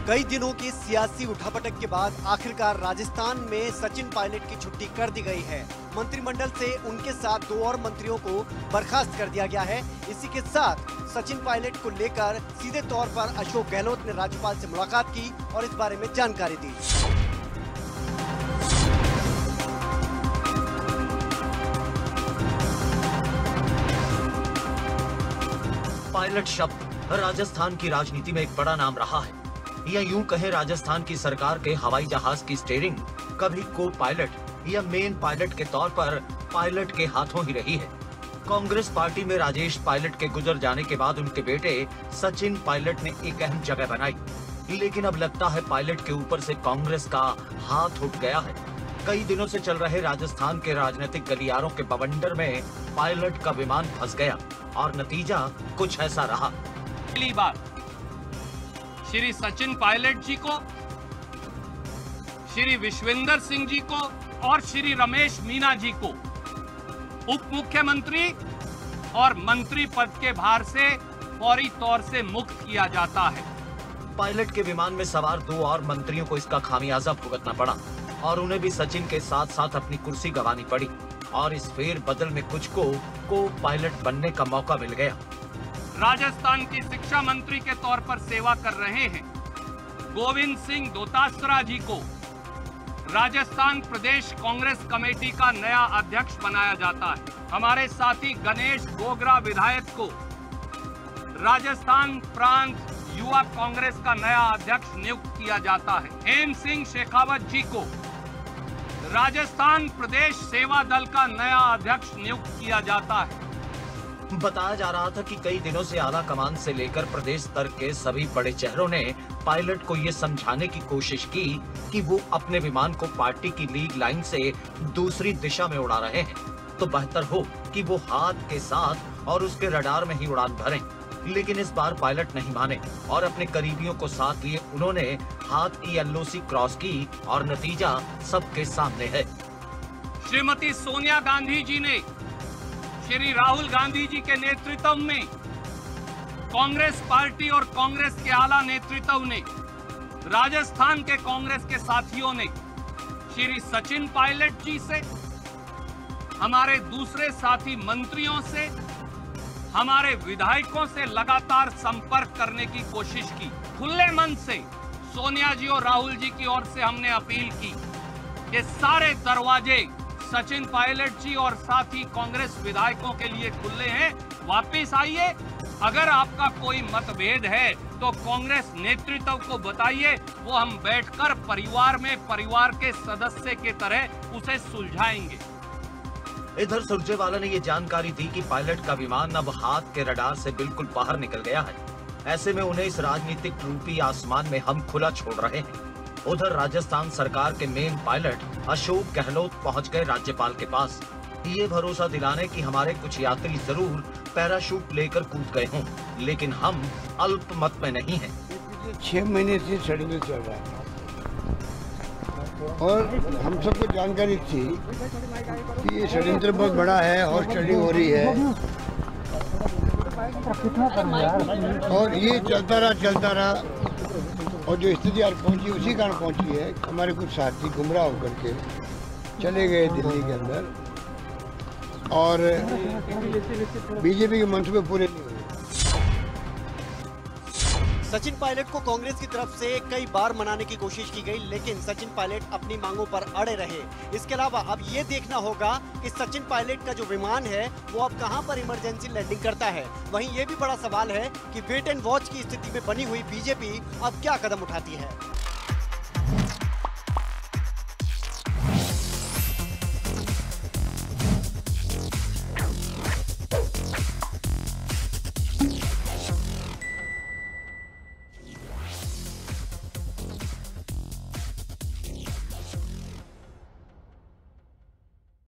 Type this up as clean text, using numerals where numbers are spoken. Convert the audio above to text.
कई दिनों की सियासी उठापटक के बाद आखिरकार राजस्थान में सचिन पायलट की छुट्टी कर दी गई है। मंत्रिमंडल से उनके साथ 2 और मंत्रियों को बर्खास्त कर दिया गया है। इसी के साथ सचिन पायलट को लेकर सीधे तौर पर अशोक गहलोत ने राज्यपाल से मुलाकात की और इस बारे में जानकारी दी। पायलट शब्द राजस्थान की राजनीति में एक बड़ा नाम रहा है, या यूं कहें राजस्थान की सरकार के हवाई जहाज की स्टीयरिंग कभी को पायलट या मेन पायलट के तौर पर पायलट के हाथों ही रही है। कांग्रेस पार्टी में राजेश पायलट के गुजर जाने के बाद उनके बेटे सचिन पायलट ने एक अहम जगह बनाई, लेकिन अब लगता है पायलट के ऊपर से कांग्रेस का हाथ उठ गया है। कई दिनों से चल रहे राजस्थान के राजनीतिक गलियारों के बवंडर में पायलट का विमान फंस गया और नतीजा कुछ ऐसा रहा। पहली बार श्री सचिन पायलट जी को, श्री विश्वेंद्र सिंह जी को और श्री रमेश मीना जी को उप मुख्यमंत्री और मंत्री पद के भार से फौरी तौर से मुक्त किया जाता है। पायलट के विमान में सवार 2 और मंत्रियों को इसका खामियाजा भुगतना पड़ा और उन्हें भी सचिन के साथ साथ अपनी कुर्सी गंवानी पड़ी और इस फेर बदल में कुछ को पायलट बनने का मौका मिल गया। राजस्थान की शिक्षा मंत्री के तौर पर सेवा कर रहे हैं गोविंद सिंह दोतासरा जी को राजस्थान प्रदेश कांग्रेस कमेटी का नया अध्यक्ष बनाया जाता है। हमारे साथी गणेश गोगरा विधायक को राजस्थान प्रांत युवा कांग्रेस का नया अध्यक्ष नियुक्त किया जाता है। हेम सिंह शेखावत जी को राजस्थान प्रदेश सेवा दल का नया अध्यक्ष नियुक्त किया जाता है। बताया जा रहा था कि कई दिनों से आला कमान से लेकर प्रदेश स्तर के सभी बड़े चेहरों ने पायलट को ये समझाने की कोशिश की कि वो अपने विमान को पार्टी की लीग लाइन से दूसरी दिशा में उड़ा रहे हैं, तो बेहतर हो कि वो हाथ के साथ और उसके रडार में ही उड़ान भरें। लेकिन इस बार पायलट नहीं माने और अपने करीबियों को साथ लिए उन्होंने हाथ की एलओसी क्रॉस की और नतीजा सबके सामने है। श्रीमती सोनिया गांधी जी ने श्री राहुल गांधी जी के नेतृत्व में कांग्रेस पार्टी और कांग्रेस के आला नेतृत्व ने, राजस्थान के कांग्रेस के साथियों ने श्री सचिन पायलट जी से, हमारे दूसरे साथी मंत्रियों से, हमारे विधायकों से लगातार संपर्क करने की कोशिश की। खुले मन से सोनिया जी और राहुल जी की ओर से हमने अपील की कि सारे दरवाजे सचिन पायलट जी और साथी कांग्रेस विधायकों के लिए खुले हैं, वापस आइए। अगर आपका कोई मतभेद है तो कांग्रेस नेतृत्व को बताइए, वो हम बैठकर परिवार में परिवार के सदस्य के तरह उसे सुलझाएंगे। इधर सुरजेवाला ने ये जानकारी दी कि पायलट का विमान अब हाथ के रडार से बिल्कुल बाहर निकल गया है। ऐसे में उन्हें इस राजनीतिक रूपी आसमान में हम खुला छोड़ रहे हैं। उधर राजस्थान सरकार के मेन पायलट अशोक गहलोत पहुंच गए राज्यपाल के पास, ये भरोसा दिलाने कि हमारे कुछ यात्री जरूर पैराशूट लेकर कूद गए हों, लेकिन हम अल्प मत में नहीं हैं। 6 महीने से षड्यंत्र चल रहा है और हम सबको जानकारी थी कि ये षड्यंत्र बहुत बड़ा है और स्टडी हो रही है और ये चलता रहा और जो स्थिति आज पहुंची उसी कारण पहुंची है। हमारे कुछ साथी गुमराह होकर के चले गए दिल्ली के अंदर और बीजेपी के मंसूबे पूरे नहीं हुए। सचिन पायलट को कांग्रेस की तरफ से कई बार मनाने की कोशिश की गई, लेकिन सचिन पायलट अपनी मांगों पर अड़े रहे। इसके अलावा अब ये देखना होगा कि सचिन पायलट का जो विमान है वो अब कहां पर इमरजेंसी लैंडिंग करता है। वहीं ये भी बड़ा सवाल है कि वेट एंड वॉच की स्थिति में बनी हुई बीजेपी अब क्या कदम उठाती है।